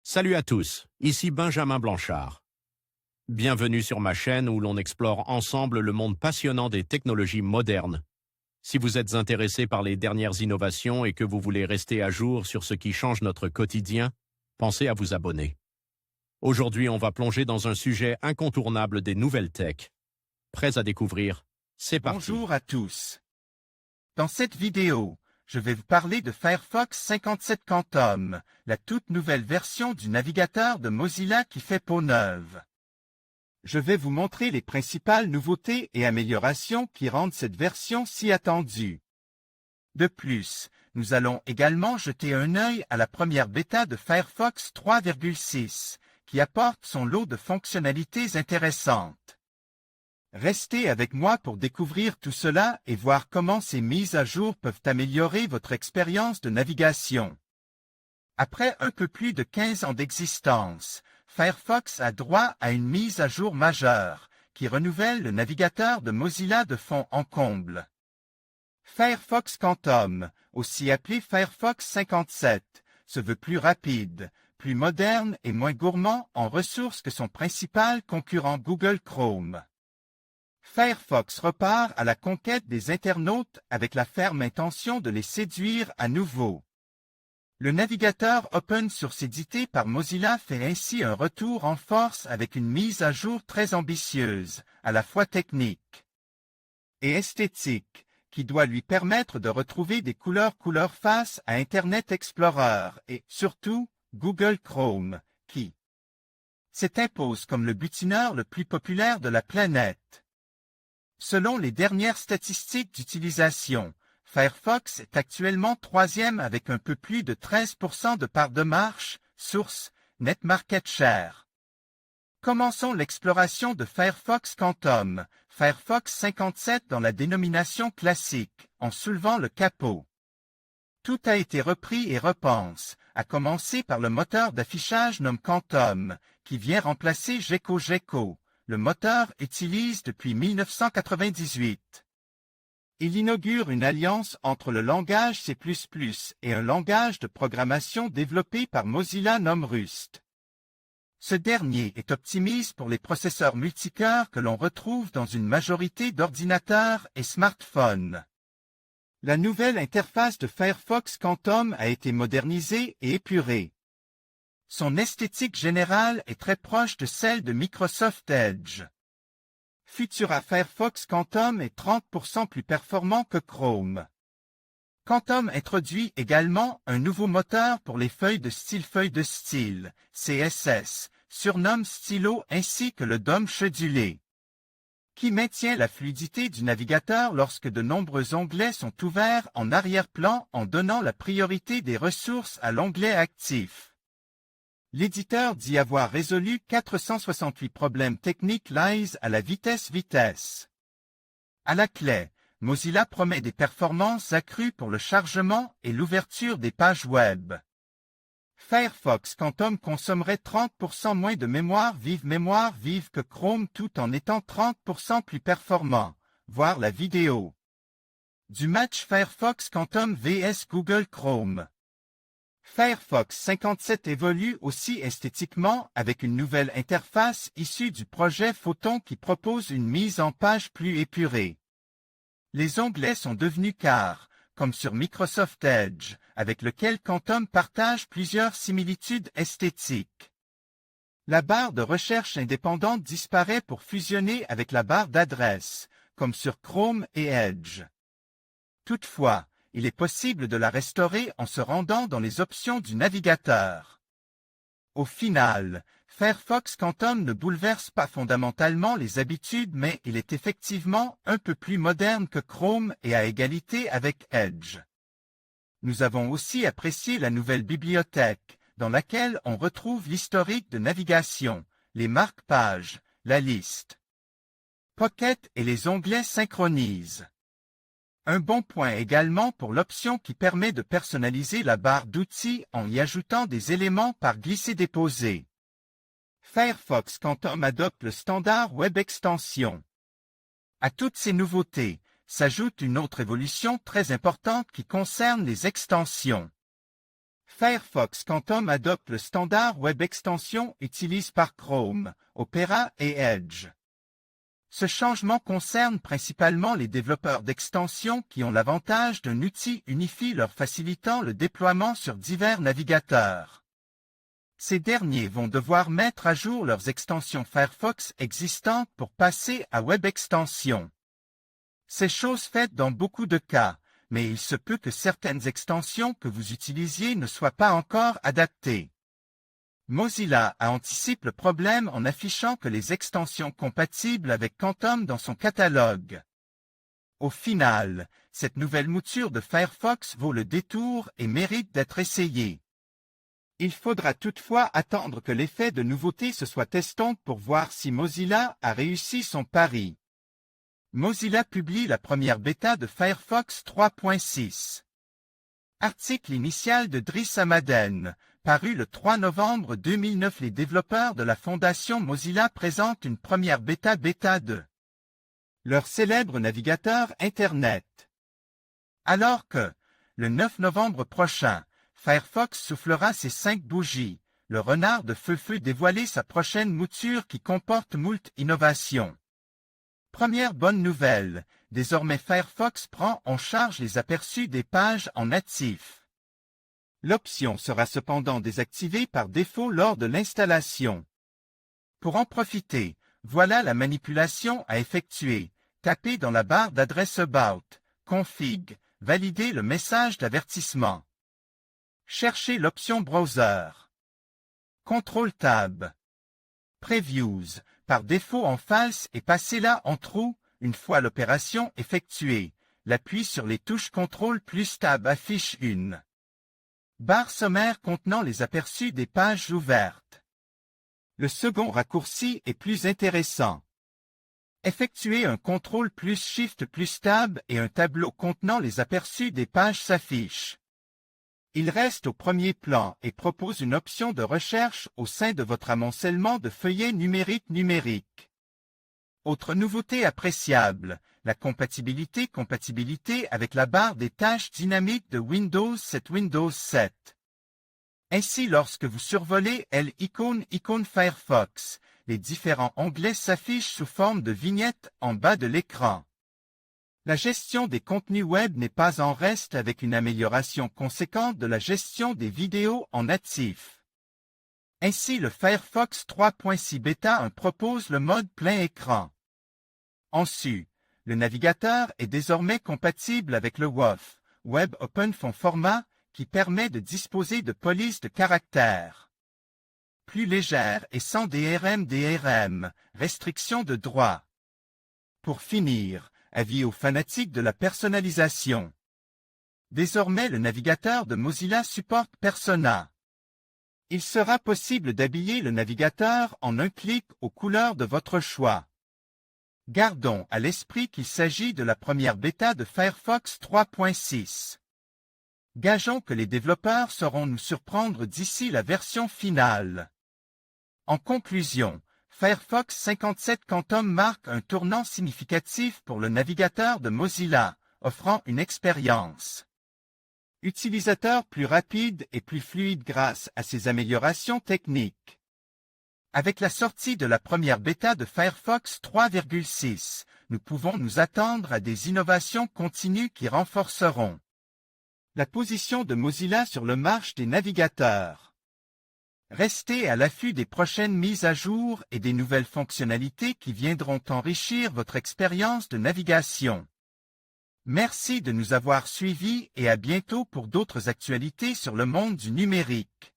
Salut à tous, ici Benjamin Blanchard. Bienvenue sur ma chaîne où l'on explore ensemble le monde passionnant des technologies modernes. Si vous êtes intéressé par les dernières innovations et que vous voulez rester à jour sur ce qui change notre quotidien, pensez à vous abonner. Aujourd'hui, on va plonger dans un sujet incontournable des nouvelles tech. Prêts à découvrir? C'est parti. Bonjour à tous. Dans cette vidéo, je vais vous parler de Firefox 57 Quantum, la toute nouvelle version du navigateur de Mozilla qui fait peau neuve. Je vais vous montrer les principales nouveautés et améliorations qui rendent cette version si attendue. De plus, nous allons également jeter un œil à la première bêta de Firefox 3.6, qui apporte son lot de fonctionnalités intéressantes. Restez avec moi pour découvrir tout cela et voir comment ces mises à jour peuvent améliorer votre expérience de navigation. Après un peu plus de 15 ans d'existence, Firefox a droit à une mise à jour majeure, qui renouvelle le navigateur de Mozilla de fond en comble. Firefox Quantum, aussi appelé Firefox 57, se veut plus rapide, plus moderne et moins gourmand en ressources que son principal concurrent Google Chrome. Firefox repart à la conquête des internautes avec la ferme intention de les séduire à nouveau. Le navigateur open source édité par Mozilla fait ainsi un retour en force avec une mise à jour très ambitieuse, à la fois technique et esthétique, qui doit lui permettre de retrouver des couleurs face à Internet Explorer et, surtout, Google Chrome, qui s'impose comme le butineur le plus populaire de la planète. Selon les dernières statistiques d'utilisation, Firefox est actuellement troisième avec un peu plus de 13% de part de marche, source NetMarketShare. Commençons l'exploration de Firefox Quantum, Firefox 57 dans la dénomination classique, en soulevant le capot. Tout a été repris et repense, à commencer par le moteur d'affichage nommé Quantum, qui vient remplacer Gecko. Le moteur utilise depuis 1998. Il inaugure une alliance entre le langage C++ et un langage de programmation développé par Mozilla nommé Rust. Ce dernier est optimisé pour les processeurs multicœurs que l'on retrouve dans une majorité d'ordinateurs et smartphones. La nouvelle interface de Firefox Quantum a été modernisée et épurée. Son esthétique générale est très proche de celle de Microsoft Edge. Futura Firefox Quantum est 30% plus performant que Chrome. Quantum introduit également un nouveau moteur pour les feuilles de style, CSS, surnomme Stylo ainsi que le DOM schedulé, qui maintient la fluidité du navigateur lorsque de nombreux onglets sont ouverts en arrière-plan en donnant la priorité des ressources à l'onglet actif. L'éditeur dit avoir résolu 468 problèmes techniques liés à la vitesse. À la clé, Mozilla promet des performances accrues pour le chargement et l'ouverture des pages web. Firefox Quantum consommerait 30% moins de mémoire vive que Chrome tout en étant 30% plus performant, voir la vidéo du match Firefox Quantum vs Google Chrome. Firefox 57 évolue aussi esthétiquement avec une nouvelle interface issue du projet Photon qui propose une mise en page plus épurée. Les onglets sont devenus carrés, comme sur Microsoft Edge, avec lequel Quantum partage plusieurs similitudes esthétiques. La barre de recherche indépendante disparaît pour fusionner avec la barre d'adresse, comme sur Chrome et Edge. Toutefois, il est possible de la restaurer en se rendant dans les options du navigateur. Au final, Firefox Quantum ne bouleverse pas fondamentalement les habitudes mais il est effectivement un peu plus moderne que Chrome et à égalité avec Edge. Nous avons aussi apprécié la nouvelle bibliothèque, dans laquelle on retrouve l'historique de navigation, les marque-pages, la liste Pocket et les onglets synchronise. Un bon point également pour l'option qui permet de personnaliser la barre d'outils en y ajoutant des éléments par glisser-déposer. Firefox Quantum adopte le standard Web Extension. À toutes ces nouveautés, s'ajoute une autre évolution très importante qui concerne les extensions. Firefox Quantum adopte le standard Web Extension utilisé par Chrome, Opera et Edge. Ce changement concerne principalement les développeurs d'extensions qui ont l'avantage d'un outil unifié leur facilitant le déploiement sur divers navigateurs. Ces derniers vont devoir mettre à jour leurs extensions Firefox existantes pour passer à Web Extension. C'est chose faite dans beaucoup de cas, mais il se peut que certaines extensions que vous utilisiez ne soient pas encore adaptées. Mozilla anticipe le problème en affichant que les extensions compatibles avec Quantum dans son catalogue. Au final, cette nouvelle mouture de Firefox vaut le détour et mérite d'être essayée. Il faudra toutefois attendre que l'effet de nouveauté se soit estompe pour voir si Mozilla a réussi son pari. Mozilla publie la première bêta de Firefox 3.6. Article initial de Driss Hamaden, paru le 3 novembre 2009. Les développeurs de la fondation Mozilla présentent une première bêta 2. Leur célèbre navigateur Internet. Alors que, le 9 novembre prochain, Firefox soufflera ses 5 bougies, le renard de feu dévoiler sa prochaine mouture qui comporte moult innovations. Première bonne nouvelle, désormais Firefox prend en charge les aperçus des pages en natif. L'option sera cependant désactivée par défaut lors de l'installation. Pour en profiter, voilà la manipulation à effectuer. Tapez dans la barre d'adresse About, Config, validez le message d'avertissement. Cherchez l'option Browser. Ctrl-Tab. Previews, par défaut en false et passez-la en true, une fois l'opération effectuée. L'appui sur les touches Ctrl plus Tab affiche une barre sommaire contenant les aperçus des pages ouvertes. Le second raccourci est plus intéressant. Effectuez un Ctrl plus Shift plus Tab et un tableau contenant les aperçus des pages s'affiche. Il reste au premier plan et propose une option de recherche au sein de votre amoncellement de feuillets numériques. Autre nouveauté appréciable, la compatibilité avec la barre des tâches dynamiques de Windows 7. Ainsi, lorsque vous survolez l'icône Firefox, les différents onglets s'affichent sous forme de vignettes en bas de l'écran. La gestion des contenus web n'est pas en reste avec une amélioration conséquente de la gestion des vidéos en natif. Ainsi, le Firefox 3.6 Beta 1 propose le mode plein écran. En sus, le navigateur est désormais compatible avec le WOF, Web Open Font format, qui permet de disposer de polices de caractères plus légères et sans DRM, restriction de droit. Pour finir, avis aux fanatiques de la personnalisation. Désormais, le navigateur de Mozilla supporte Persona. Il sera possible d'habiller le navigateur en un clic aux couleurs de votre choix. Gardons à l'esprit qu'il s'agit de la première bêta de Firefox 3.6. Gageons que les développeurs sauront nous surprendre d'ici la version finale. En conclusion, Firefox 57 Quantum marque un tournant significatif pour le navigateur de Mozilla, offrant une expérience utilisateur plus rapide et plus fluide grâce à ses améliorations techniques. Avec la sortie de la première bêta de Firefox 3.6, nous pouvons nous attendre à des innovations continues qui renforceront la position de Mozilla sur le marché des navigateurs. Restez à l'affût des prochaines mises à jour et des nouvelles fonctionnalités qui viendront enrichir votre expérience de navigation. Merci de nous avoir suivis et à bientôt pour d'autres actualités sur le monde du numérique.